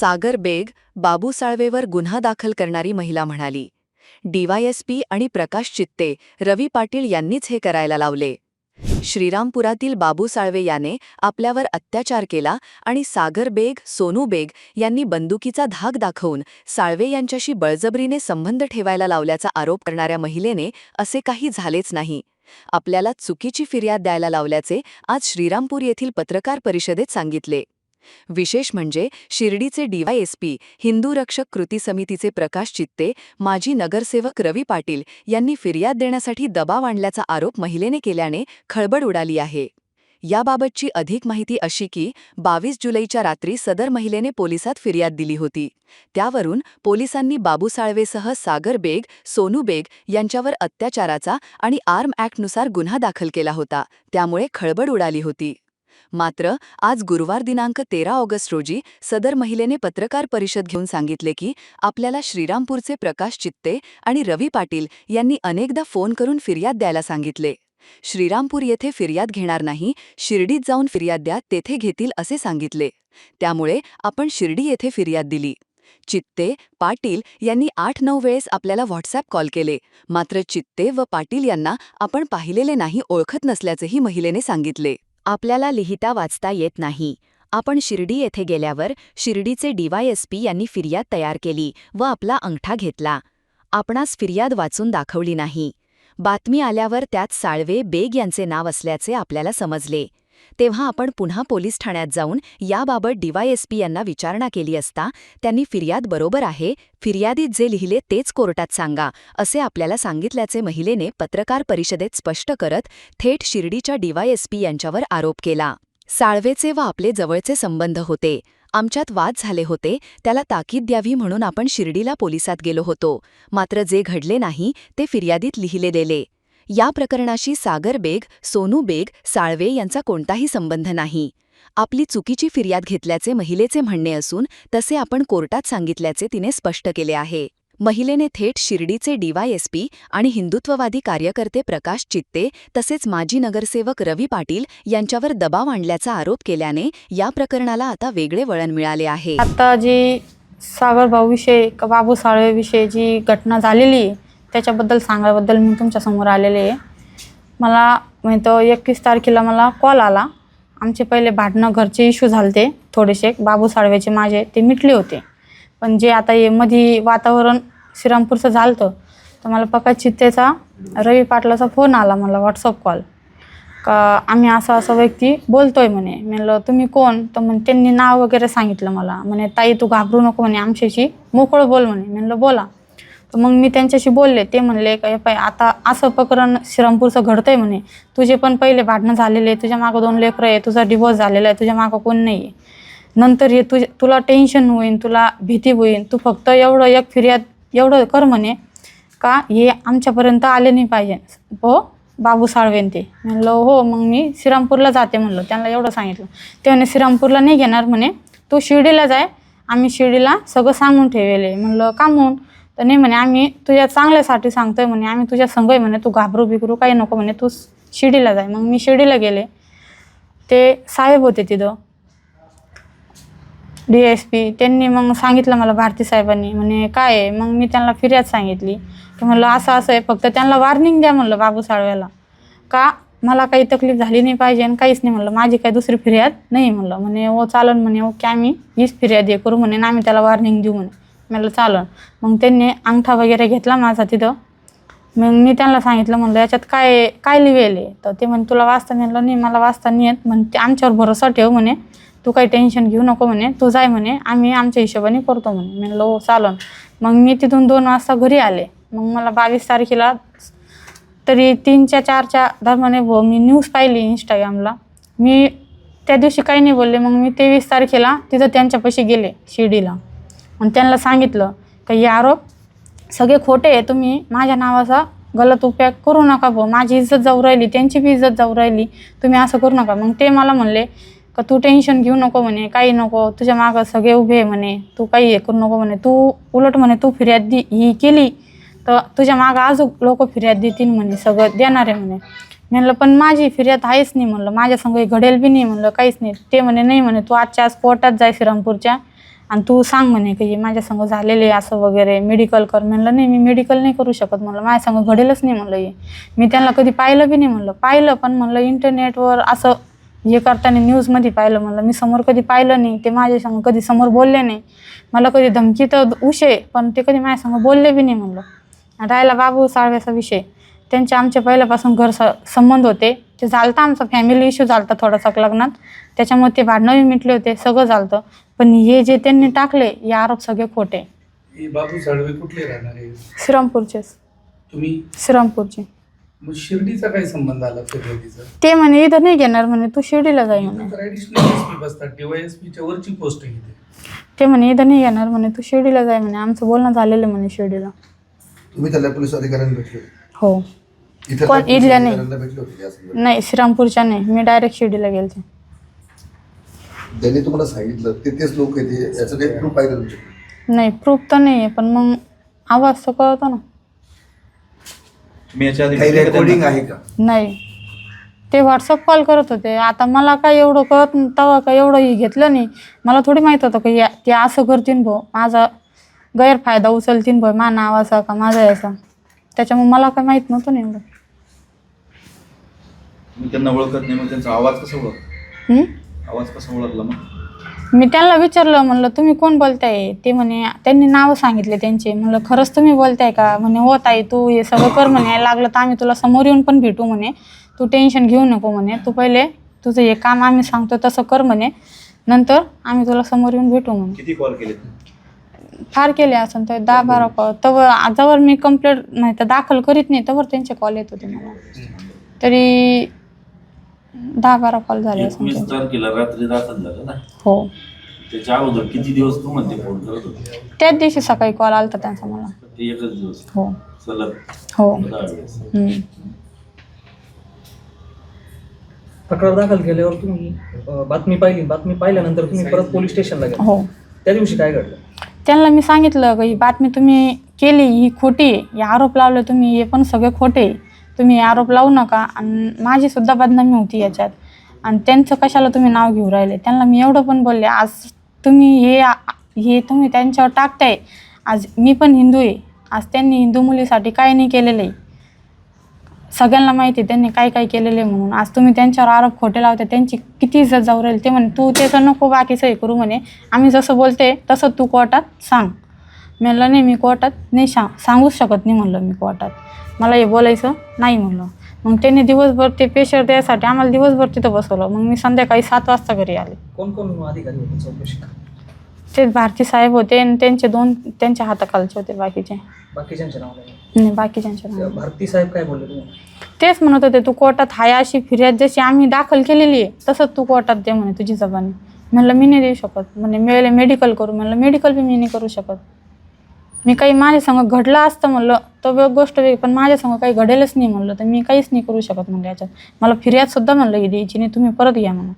सागर बेग, बाबू साळवेवर गुन्हा दाखल करणारी महिला म्हणाली. डीवायएसपी आणि प्रकाश चित्ते, रवी पाटील यांनीच हे करायला लावले. श्रीरामपुरातील बाबू साळवे याने आपल्यावर अत्याचार केला आणि सागर बेग, सोनू बेग यांनी बंदुकीचा धाक दाखवून साळवे यांच्याशी बळजबरीने संबंध ठेवायला लावल्याचा आरोप करणाऱ्या महिलेने असे काही झालेच नाही. आपल्याला चुकीची फिर्याद द्यायला लावल्याचे आज श्रीरामपूर येथील पत्रकार परिषदेत सांगितले. विशेष म्हणजे शिर्डीचे डीवायएसपी, हिंदू रक्षक कृती समितीचे प्रकाश चित्ते, माजी नगरसेवक रवी पाटील यांनी फिर्याद देण्यासाठी दबाव आणल्याचा आरोप महिलेने केल्याने खळबळ उडाली आहे. याबाबतची अधिक माहिती अशी की 22 जुलैच्या रात्री सदर महिलेने पोलिसात फिर्याद दिली होती. त्यावरून पोलिसांनी बाबू साळवेसह सागर बेग, सोनू बेग यांच्यावर अत्याचाराचा आणि आर्म ॲक्टनुसार गुन्हा दाखल केला होता. त्यामुळे खळबळ उडाली होती. मात्र आज गुरुवार दिनांक 13 ऑगस्ट रोजी सदर महिलेने पत्रकार परिषद घेऊन सांगितले की आपल्याला श्रीरामपूरचे प्रकाश चित्ते आणि रवी पाटील यांनी अनेकदा फोन करून फिर्याद द्यायला सांगितले. श्रीरामपूर येथे फिर्याद घेणार नाही, शिर्डीत जाऊन फिर्याद द्या, तेथे घेतील असे सांगितले. त्यामुळे आपण शिर्डी येथे फिर्याद दिली. चित्ते, पाटील यांनी 8-9 वेळेस आपल्याला व्हॉट्सॲप कॉल केले. मात्र चित्ते व पाटील यांना आपण पाहिलेले नाही, ओळखत नसल्याचेही महिलेने सांगितले. आपल्याला लिहिता वाचता येत नाही. आपण शिर्डी येथे गेल्यावर शिर्डीचे डीवायएसपी यांनी फिर्याद तयार केली व आपला अंगठा घेतला. आपणास फिर्याद वाचून दाखवली नाही. बातमी आल्यावर त्यात साळवे, बेग यांचे नाव असल्याचे आपल्याला समजले. तेव्हा आपण पुन्हा पोलीस ठाण्यात जाऊन याबाबत डीवायएसपी यांना विचारणा केली असता त्यांनी फिर्याद बरोबर आहे, फिर्यादीत जे लिहिले तेच कोर्टात सांगा असे आपल्याला सांगितल्याचे महिलेने पत्रकार परिषदेत स्पष्ट करत थेट शिर्डीच्या डीवायएसपी यांच्यावर आरोप केला. साळवेचे व आपले जवळचे संबंध होते. आमच्यात वाद झाले होते. त्याला ताकीद द्यावी म्हणून आपण शिर्डीला पोलिसात गेलो होतो. मात्र जे घडले नाही ते फिर्यादीत लिहिले दिले. या प्रकरणाशी सागर बेग, सोनू बेग, साळवे यांचा कोणताही संबंध नाही. आपली चुकीची फिर्याद घेतल्याचे महिलेचे म्हणणे असून तसे आपण कोर्टात सांगितल्याचे तिने स्पष्ट केले आहे. महिलेने थेट शिर्डीचे डीवायएसपी आणि हिंदुत्ववादी कार्यकर्ते प्रकाश चित्ते तसेच माजी नगरसेवक रवी पाटील यांच्यावर दबाव आणल्याचा आरोप केल्याने या प्रकरणाला आता वेगळे वळण मिळाले आहे. आता जी सागर भाऊविषयी बाबू साळवेविषयी जी घटना झालेली आहे त्याच्याबद्दल सांगायबद्दल मी तुमच्यासमोर आलेले आहे. मला म्हणतो 21 तारखेला मला कॉल आला. आमचे पहिले भांडणं, घरचे इश्यू झाले थोडेसे, बाबू साळवेचे माझे ते मिटले होते. पण जे आता हे मध्ये वातावरण श्रीरामपूरचं झालं तर मला प्रकाश चित्तेचा, रवी पाटलाचा फोन आला मला व्हॉट्सअप कॉल का आम्ही असं व्यक्ती बोलतोय म्हणे. म्हणलं तुम्ही कोण? तर म्हणे त्यांनी नाव वगैरे सांगितलं मला. म्हणे ताई तू घाबरू नको म्हणे, आमच्याशी मोकळं बोल म्हणे. म्हणलं बोला. तर मग मी त्यांच्याशी बोलले. ते म्हणले काय पाय आता असं प्रकरण श्रीरामपूरचं घडतंय म्हणे, तुझे पण पहिले भांडणं झालेले, तुझ्या मागं 2 लेकरं आहे, तुझा डिवोर्स झालेला आहे, तुझ्या मागं कोण नाही आहे. नंतर हे तुला टेन्शन होईन, तुला भीती होईन, तू फक्त एवढं एक फिर्याद एवढं कर म्हणे का हे आमच्यापर्यंत आले नाही पाहिजे. हो बाबू साळवेन ते. म्हणलं हो. मग मी श्रीरामपूरला जाते म्हणलं, त्यांना एवढं सांगितलं. ते म्हणे श्रीरामपूरला नाही घेणार म्हणे, तू शिर्डीला जाय, आम्ही शिर्डीला सगळं सांगून ठेवले. म्हणलं का म्हणून? तर नाही म्हणे आम्ही तुझ्या चांगल्यासाठी सांगतोय म्हणे, आम्ही तुझ्या संग आहे म्हणे, तू घाबरू बिकरू काही नको म्हणे, तू शिर्डीला जाय. मग मी शिर्डीला गेले. ते साहेब होते तिथं डीएसपी, त्यांनी मग सांगितलं मला भारती साहेबांनी म्हणे काय आहे. मग मी त्यांना फिर्याद सांगितली की म्हणलं असं आहे, फक्त त्यांना वॉर्निंग द्या म्हणलं बाबू साळव्याला का मला काही तकलीफ झाली नाही पाहिजे आणि काहीच नाही म्हणलं, माझी काही दुसरी फिर्याद नाही म्हणलं. म्हणे हो चालन म्हणे, ओके आम्ही हीच फिर्याद हे करू म्हणे, आम्ही त्याला वॉर्निंग देऊ म्हणे. म्हणलं चालन. मग त्यांनी अंगठा वगैरे घेतला माझा तिथं. मग मी त्यांना सांगितलं म्हणलं याच्यात काय काय लिहिलेलं आहे. तर ते म्हणे तुला वाचता? म्हणलं नाही मला वाचता नाही येत. म्हणते आमच्यावर भरोसा ठेव म्हणे, तू काही टेन्शन घेऊ नको म्हणे, तू जाय म्हणे, आम्ही आमच्या हिशोबाने करतो म्हणे. म्हणलं हो चालन. मग मी तिथून 2 वाजता घरी आले. मग मला 22 तारखेला तरी 3-4च्या दरम्यान मी न्यूज पाहिली इंस्टाग्रामला. मी त्या दिवशी काही नाही बोलले. मग मी 23 तारखेला तिथं त्यांच्यापाशी गेले शिर्डीला आणि त्यांना सांगितलं का हे आरोप सगळे खोटे आहे, तुम्ही माझ्या नावाचा गलत उपयोग करू नका भाऊ, माझी इज्जत जाऊ राहिली, त्यांची बी इज्जत जाऊ राहिली, तुम्ही असं करू नका. मग ते मला म्हणले का तू टेन्शन घेऊ नको म्हणे, काही नको, तुझ्या मागं सगळे उभे आहे म्हणे, तू काही हे करू नको म्हणे, तू उलट म्हणे तू फिर्याद ही केली तर तुझ्या मागं अजून लोक फिर्याद देतील म्हणे, सगळं देणार आहे म्हणे. म्हणलं पण माझी फिर्याद आहेच नाही म्हणलं, माझ्या संग घडेल बी नाही म्हणलं, काहीच नाही. ते म्हणे नाही म्हणे तू आजच्या आज कोर्टात जाय श्रीरामपूरच्या आणि तू सांग म्हणे की माझ्या संग झालेले असं वगैरे, मेडिकल कर. म्हणलं नाही, मी मेडिकल नाही करू शकत. म्हणलं माझ्या संग घडेलच नाही. म्हणलं हे मी त्यांना कधी पाहिलं बी नाही. म्हणलं पाहिलं पण म्हणलं इंटरनेटवर असं हे करताना न्यूजमध्ये पाहिलं. म्हणलं मी समोर कधी पाहिलं नाही. ते माझ्या संग कधी समोर बोलले नाही. मला कधी धमकी तर उशे, पण ते कधी माझ्या संग बोलले बी नाही. म्हणलं राहिला बाबू साळवेचा विषय, त्यांचे आमचे पहिल्यापासून संबंध होते. ते झालतं आमचा फॅमिली इश्यू झालता थोडासा लग्नात, त्याच्यामुळे ते भांडणं मिटले होते, सगळं झालतं. पण हे जे त्यांनी टाकले हे आरोप सगळे खोटे. बाबू साळवे कुठले राहणार आहे? श्रीरामपूरचेच. तुम्ही श्रीरामपूरचे. मग शिर्डीचा काय संबंध आला फिर्यादीचा? ते म्हणे इथं नाही घेणार म्हणे, तू शिर्डीला जाई म्हणे. तर ॲडिशनल एसपी बसतात, DYSPच्या वरची पोस्ट आहे इथे. ते म्हणे इथं नाही घेणार म्हणे, तू शिर्डीला जाय म्हणे. आमचं बोलणं झालेलं म्हणे शिर्डीला. तुम्ही त्याला पोलीस अधिकाऱ्यांना भेटले? हो. इथं कोण? काय इथल्या पोलीस नाही. अधिकाऱ्यांना भेटले होते का या संदर्भात? नाही, श्रीरामपूरच्या नाही. मी डायरेक्ट शिर्डीला गेलते. त्यांनी तुम्हाला सांगितलं तेच लोक आहे ते, याचं काही प्रूफ आहे का तुमच्याकडे? नाही, प्रूफ तर नाही आहे, पण मग आवाज तर कळतो ना. तुम्ही याच्या आधी काही भेटले का रेकॉर्डिंग त्यांना? आहे का? नाही, ते व्हॉट्सअप कॉल करत होते. आता मला काय एवढं कळत तेव्हा काय एवढं हे घेतलं नाही. मला थोडी माहीत होतं की ते असं करतीन भाऊ, माझा गैरफायदा उचलतीन भाऊ, मा नावाचा का माझा याचा. त्याच्यामुळे मला काय माहीत नव्हतं नाही एवढं. तुम्ही त्यांना ओळखत नाही, मग त्यांचा आवाज कसा ओळख आवाज कसा ओळखला मग? मी त्यांना विचारलं, म्हणलं तुम्ही कोण बोलताय? ते म्हणे, त्यांनी नावं सांगितले त्यांचे. म्हणलं खरंच तुम्ही बोलताय का? म्हणे हो ताई, तू हे सगळं कर म्हणे, लागलं तर आम्ही तुला समोर येऊन पण भेटू म्हणे, तू टेन्शन घेऊ नको म्हणे, तू पहिले तुझं हे काम आम्ही सांगतो तसं कर म्हणे, नंतर आम्ही तुला समोर येऊन भेटू म्हणे. किती कॉल केले? फार केले असं तर 10-12 कॉल. जवळ मी कंप्लेंट नाही तर दाखल करीत नाही तवर त्यांचे कॉल येत होते मला. तरी 10-12 कॉल झाले असं. 19 तारखेला रात्री दाखल झालं ना? हो. त्याच्या अगोदर किती दिवस तू म्हणते फोन करत होते? त्याच दिवशी सकाळी कॉल आलता त्यांचा मला. ते एकच दिवस हो सलग हो. 10 वेळेस. तक्रार दाखल केल्यावर तुम्ही बातमी पाहिली, बातमी पाहिल्यानंतर तुम्ही परत पोलीस स्टेशनला गेला. हो. त्या दिवशी काय घडलं? त्यांना मी सांगितलं की ही बातमी तुम्ही केली ही खोटी आहे, हे आरोप लावले तुम्ही हे पण सगळे खोटे आहे, तुम्ही हे आरोप लावू नका. आणि माझी सुद्धा बदनामी होती याच्यात, आणि त्यांचं कशाला तुम्ही नाव घेऊ राहिले. त्यांना मी एवढं पण बोलले, आज तुम्ही हे तुम्ही त्यांच्यावर टाकताय. आज मी पण हिंदू आहे, आज त्यांनी हिंदू मुलीसाठी काय नाही केलेलं आहे, सगळ्यांना माहिती आहे त्यांनी काय काय केलेलं आहे म्हणून. आज तुम्ही त्यांच्यावर आरोप खोटे लावते, त्यांची किती इज्जत जाऊ राहील. ते म्हणे तू त्याचं नको बाकीचं हे करू म्हणे, आम्ही जसं बोलते तसं तू कोर्टात सांग. म्हणलं नाही, मी कोर्टात नाही सांगूच शकत नाही म्हणलं, मी कोर्टात मला हे बोलायचं नाही म्हणलं. मग त्यांनी दिवसभर ते पेशर द्यायसाठी आम्हाला दिवसभर तिथं बसवलं. मग मी संध्याकाळी 7 वाजता घरी आले. कोण कोण अधिकारी होते चौकशी? ते भारती साहेब होते आणि त्यांचे 2 त्यांच्या हाताखालचे होते, बाकीच्यांचे नाव नाही? नाही, बाकीच्यांचे नाव. भारती साहेब काय बोलले तुम्हाला? तेच म्हणत होते तू कोर्टात हाय अशी फिर्याद जशी आम्ही दाखल केलेली आहे तसंच तू कोर्टात दे म्हणे तुझी जबानी. म्हणलं मी नाही देऊ शकत म्हणे, मिळेल मेडिकल करू. म्हणलं मेडिकल बी मी नाही करू शकत. मी काही माझ्या संग घडलं असतं म्हणलं तर गोष्ट वेगळी, पण माझ्या संग काही घडेलच नाही म्हणलं तर मी काहीच नाही करू शकत म्हणलं याच्यात. मला फिर्यादसुद्धा म्हणलं ही द्यायची नाही, तुम्ही परत घ्या म्हणून.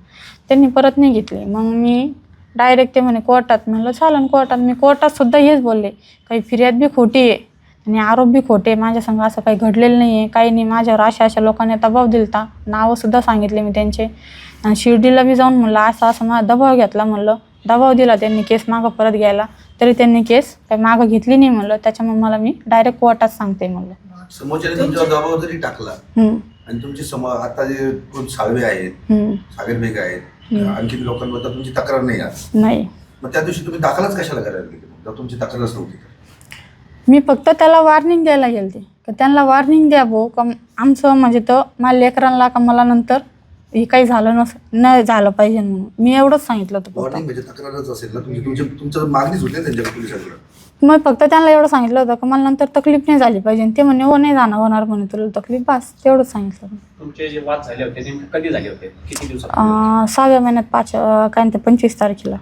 त्यांनी परत नाही घेतली. मग मी डायरेक्ट ते म्हणे कोर्टात. म्हणलं चालन कोर्टात. मी कोर्टातसुद्धा हेच बोलले, काही फिर्याद बी खोटी आहे आणि आरोप बी खोटे, माझ्या संग असं काही घडलेलं नाही आहे, काही नाही. माझ्यावर अशा लोकांनी दबाव दिलता, नावंसुद्धा सांगितले मी त्यांचे. आणि शिर्डीला बी जाऊन म्हणलं असं माझा दबाव घेतला म्हणलं, दबाव दिला त्यांनी केस मागं परत घ्यायला, तरी त्यांनी केस काही मागं घेतली नाही म्हणलं. त्याच्यामुळे मला मी डायरेक्ट कोर्टात सांगते म्हणलं. समोरच्याने तुमच्यावर दबाव जरी टाकला आणि तुमची आता जे कोण साळवे आहेत, सागर बेग आहेत, आणखी लोकांबद्दल तुमची तक्रार नाही आज? नाही. मग त्या दिवशी तुम्ही दाखलच कशाला करायला गेले जर तुमची तक्रारच नव्हती? मी फक्त त्याला वॉर्निंग द्यायला गेलते की त्यांना वॉर्निंग द्या भाऊ, का आमचं म्हणजे तर माझ्या लेकरांना का मला नंतर हे काही झालं न झालं पाहिजे म्हणून मी एवढंच सांगितलं होतं. वॉर्निंग म्हणजे तक्रारच असेल ना तुमची, तुमचं मागणीच होती ना त्यांच्या पोलिसांकडे. मग फक्त त्यांना एवढं सांगितलं होतं की मला नंतर तकलीफ नाही झाली पाहिजे. ते म्हणे हो नाही होणार म्हणे तुला तकलीफ, बस तेवढंच सांगितलं. तुमचे जे वाद झाले होते नेमके कधी झाले होते, किती दिवसात? 6व्या महिन्यात 25 तारखेला.